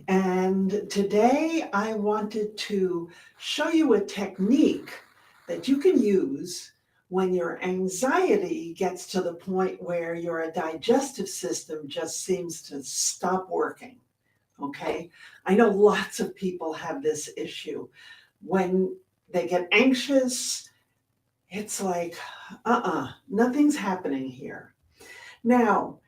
And today I wanted to show you a technique that you can use when your anxiety gets to the point where your digestive system just seems to stop working. Okay. I know lots of people have this issue. When they get anxious, it's like, nothing's happening here. Now,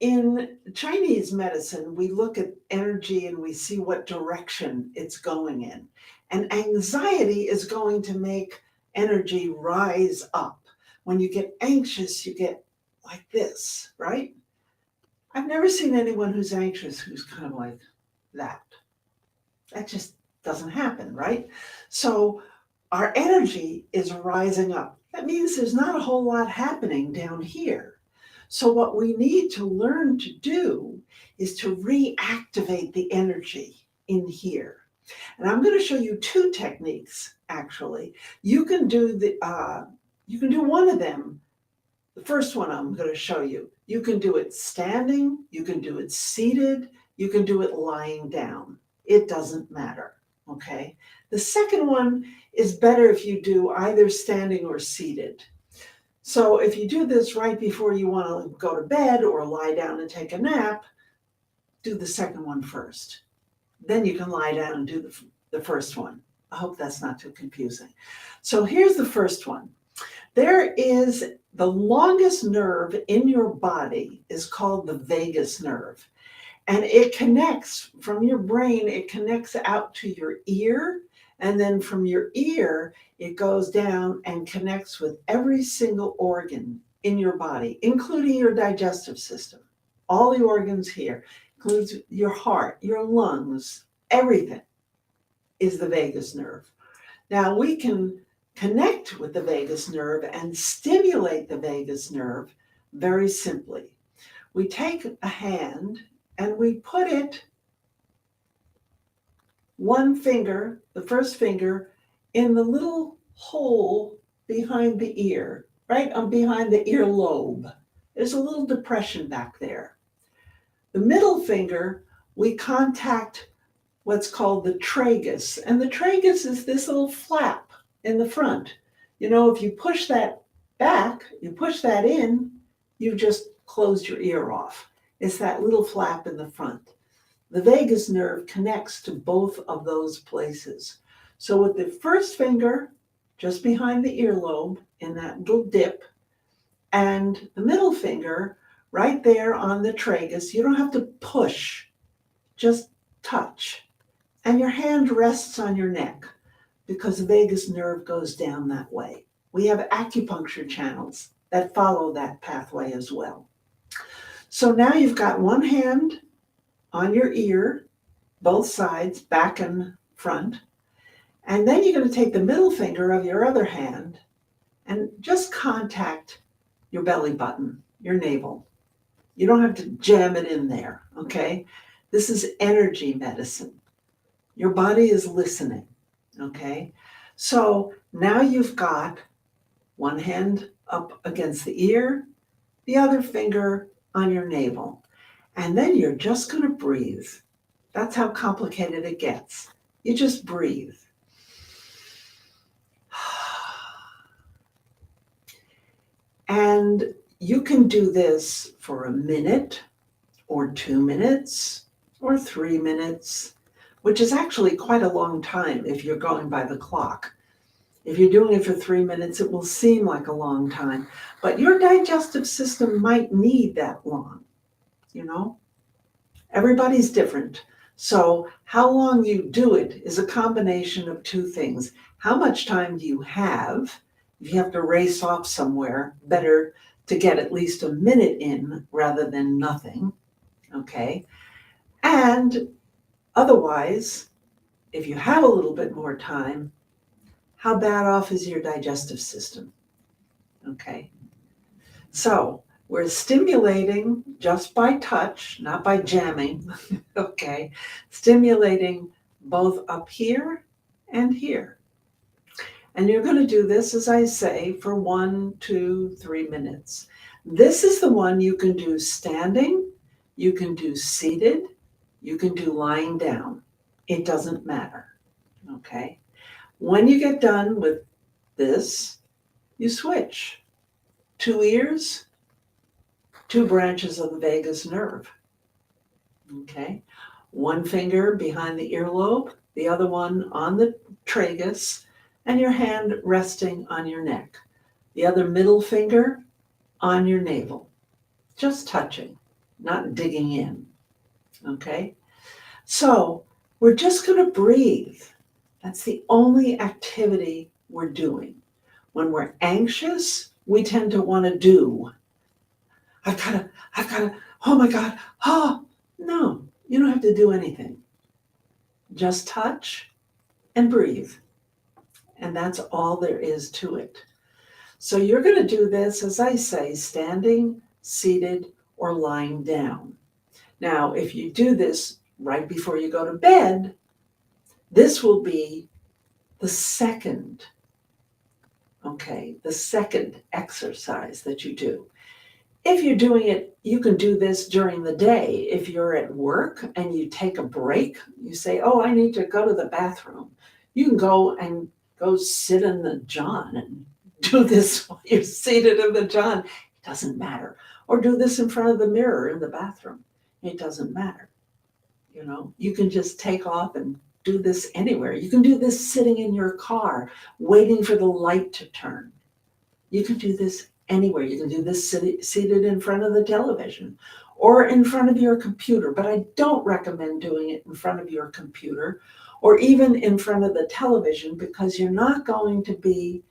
in Chinese medicine, we look at energy and we see what direction it's going in. And anxiety is going to make energy rise up. When you get anxious, you get like this, right? I've never seen anyone who's anxious who's kind of like that. That just doesn't happen, right? So our energy is rising up. That means there's not a whole lot happening down here. So, what we need to learn to do is to reactivate the energy in here. And I'm going to show you two techniques. Actually, you can do one of them. The first one I'm going to show you. You can do it standing. You can do it seated. You can do it lying down. It doesn't matter. Okay. The second one is better if you do either standing or seated. So if you do this right before you want to go to bed or lie down and take a nap, do the second one first. Then you can lie down and do the first one. I hope that's not too confusing. So here's the first one. There is the longest nerve in your body is called the vagus nerve. And it connects from your brain, it connects out to your ear. And then from your ear, it goes down and connects with every single organ in your body, including your digestive system. All the organs here, includes your heart, your lungs, everything is the vagus nerve. Now we can connect with the vagus nerve and stimulate the vagus nerve very simply. We take a hand and we put it one finger, the first finger, in the little hole behind the ear, right on behind the earlobe. There's a little depression back there. The middle finger, we contact what's called the tragus. And the tragus is this little flap in the front. You know, if you push that back, you push that in, you've just closed your ear off. It's that little flap in the front. The vagus nerve connects to both of those places. So with the first finger just behind the earlobe in that little dip, and the middle finger right there on the tragus, you don't have to push, just touch. And your hand rests on your neck because the vagus nerve goes down that way. We have acupuncture channels that follow that pathway as well. So now you've got one hand on your ear, both sides, back and front. And then you're going to take the middle finger of your other hand and just contact your belly button, your navel. You don't have to jam it in there, okay? This is energy medicine. Your body is listening, okay? So now you've got one hand up against the ear, the other finger on your navel. And then you're just going to breathe. That's how complicated it gets. You just breathe. And you can do this for a minute or 2 minutes or 3 minutes, which is actually quite a long time if you're going by the clock. If you're doing it for 3 minutes, it will seem like a long time, but your digestive system might need that long, you know? Everybody's different. So how long you do it is a combination of two things. How much time do you have? If you have to race off somewhere, better to get at least a minute in rather than nothing, okay? And otherwise, if you have a little bit more time, how bad off is your digestive system? Okay. So we're stimulating just by touch, not by jamming, okay? Stimulating both up here and here. And you're going to do this, as I say, for 1, 2, 3 minutes. This is the one you can do standing, you can do seated, You can do lying down. It doesn't matter. Okay? When you get done with this, you switch. 2 ears, 2 branches of the vagus nerve. Okay? One finger behind the earlobe, the other one on the tragus, and your hand resting on your neck. The other middle finger on your navel. Just touching, not digging in. Okay? So we're just going to breathe. That's the only activity we're doing. When we're anxious, we tend to want to do. I've got to, oh my God, oh. No, you don't have to do anything. Just touch and breathe. And that's all there is to it. So you're going to do this, as I say, standing, seated, or lying down. Now, if you do this right before you go to bed, this will be the second exercise that you do. If you're doing it, you can do this during the day. If you're at work and you take a break, you say, oh, I need to go to the bathroom. You can go sit in the john and do this while you're seated in the john. It doesn't matter. Or do this in front of the mirror in the bathroom. It doesn't matter. You can just take off and do this anywhere. You can do this sitting in your car, waiting for the light to turn. You can do this anywhere. You can do this seated in front of the television or in front of your computer, but I don't recommend doing it in front of your computer or even in front of the television, because you're not going to be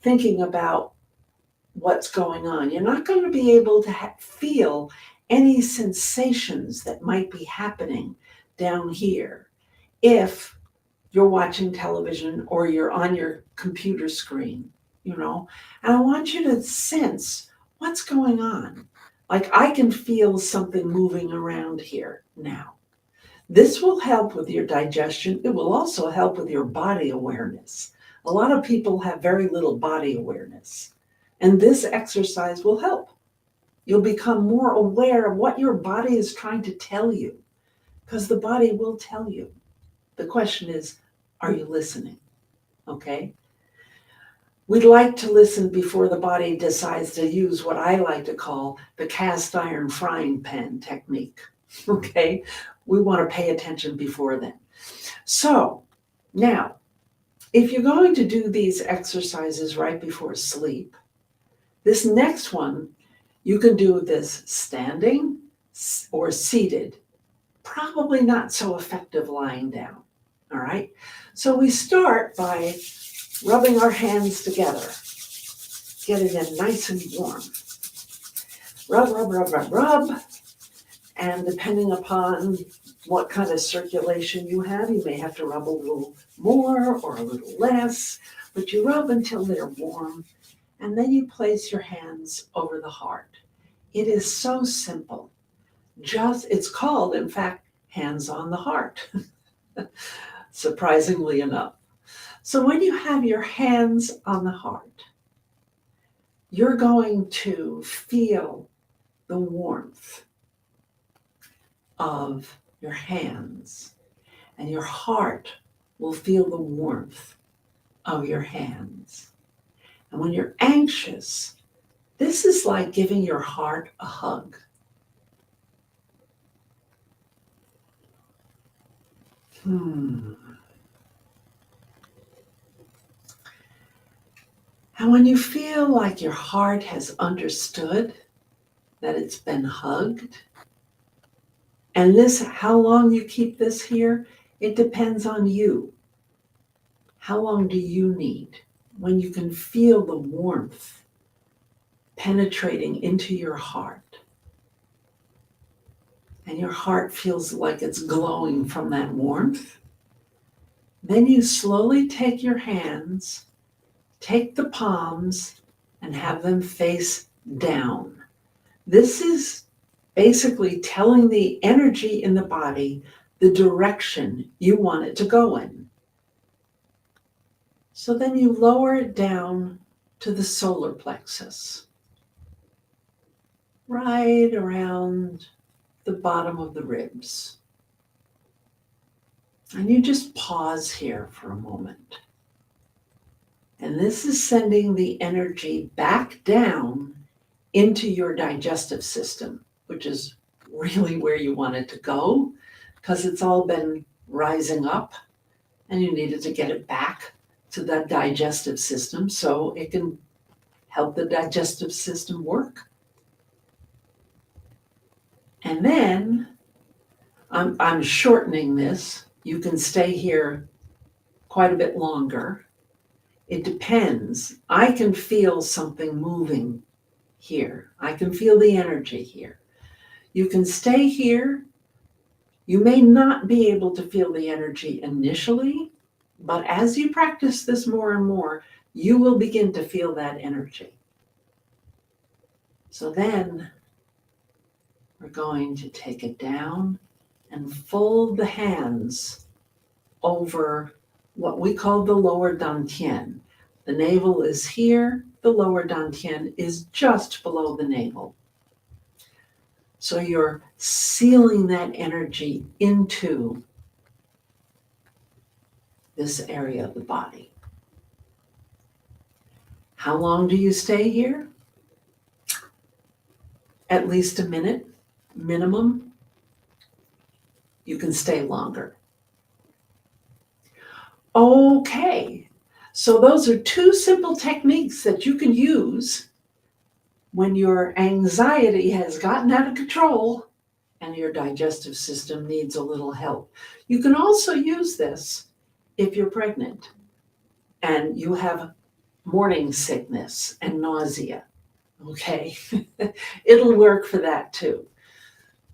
thinking about what's going on. You're not going to be able to feel any sensations that might be happening down here if you're watching television or you're on your computer screen. And I want you to sense what's going on. Like, I can feel something moving around here now. This will help with your digestion. It will also help with your body awareness. A lot of people have very little body awareness, and this exercise will help. You'll become more aware of what your body is trying to tell you, because the body will tell you. The question is, are you listening? Okay? We'd like to listen before the body decides to use what I like to call the cast iron frying pan technique. Okay? We want to pay attention before then. So, now, if you're going to do these exercises right before sleep, this next one, you can do this standing or seated. Probably not so effective lying down. All right? So we start by rubbing our hands together, getting them nice and warm. Rub, rub, rub, rub, rub. And depending upon what kind of circulation you have, you may have to rub a little more or a little less, but you rub until they're warm, and then you place your hands over the heart. It is so simple. It's called, in fact, hands on the heart, surprisingly enough. So when you have your hands on the heart, you're going to feel the warmth of your hands, and your heart will feel the warmth of your hands. And when you're anxious, this is like giving your heart a hug. And when you feel like your heart has understood that it's been hugged, and how long you keep this here, it depends on you. How long do you need? When you can feel the warmth penetrating into your heart, and your heart feels like it's glowing from that warmth, then you slowly take your hands, take the palms, and have them face down. This is basically telling the energy in the body the direction you want it to go in. So then you lower it down to the solar plexus, right around the bottom of the ribs. And you just pause here for a moment. And this is sending the energy back down into your digestive system, which is really where you want it to go, because it's all been rising up and you needed to get it back to that digestive system so it can help the digestive system work. And then I'm shortening this. You can stay here quite a bit longer. It depends. I can feel something moving here. I can feel the energy here. You can stay here. You may not be able to feel the energy initially, but as you practice this more and more, you will begin to feel that energy. So then we're going to take it down and fold the hands over what we call the lower dantian. The navel is here, the lower dantian is just below the navel. So you're sealing that energy into this area of the body. How long do you stay here? At least a minute, minimum. You can stay longer. Okay, so those are two simple techniques that you can use when your anxiety has gotten out of control and your digestive system needs a little help. You can also use this if you're pregnant and you have morning sickness and nausea. Okay, it'll work for that too.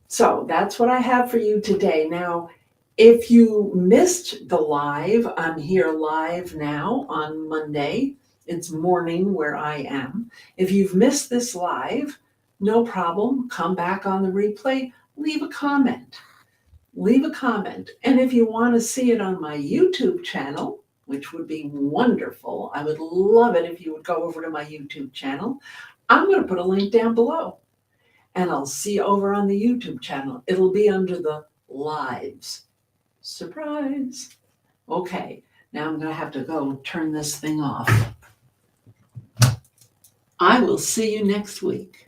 So that's what I have for you today. Now, if you missed the live, I'm here live now on Monday. It's morning where I am. If you've missed this live, no problem. Come back on the replay, leave a comment. Leave a comment. And if you want to see it on my YouTube channel, which would be wonderful, I would love it if you would go over to my YouTube channel. I'm going to put a link down below. And I'll see you over on the YouTube channel. It'll be under the lives. Surprise. Okay, now I'm going to have to go turn this thing off. I will see you next week.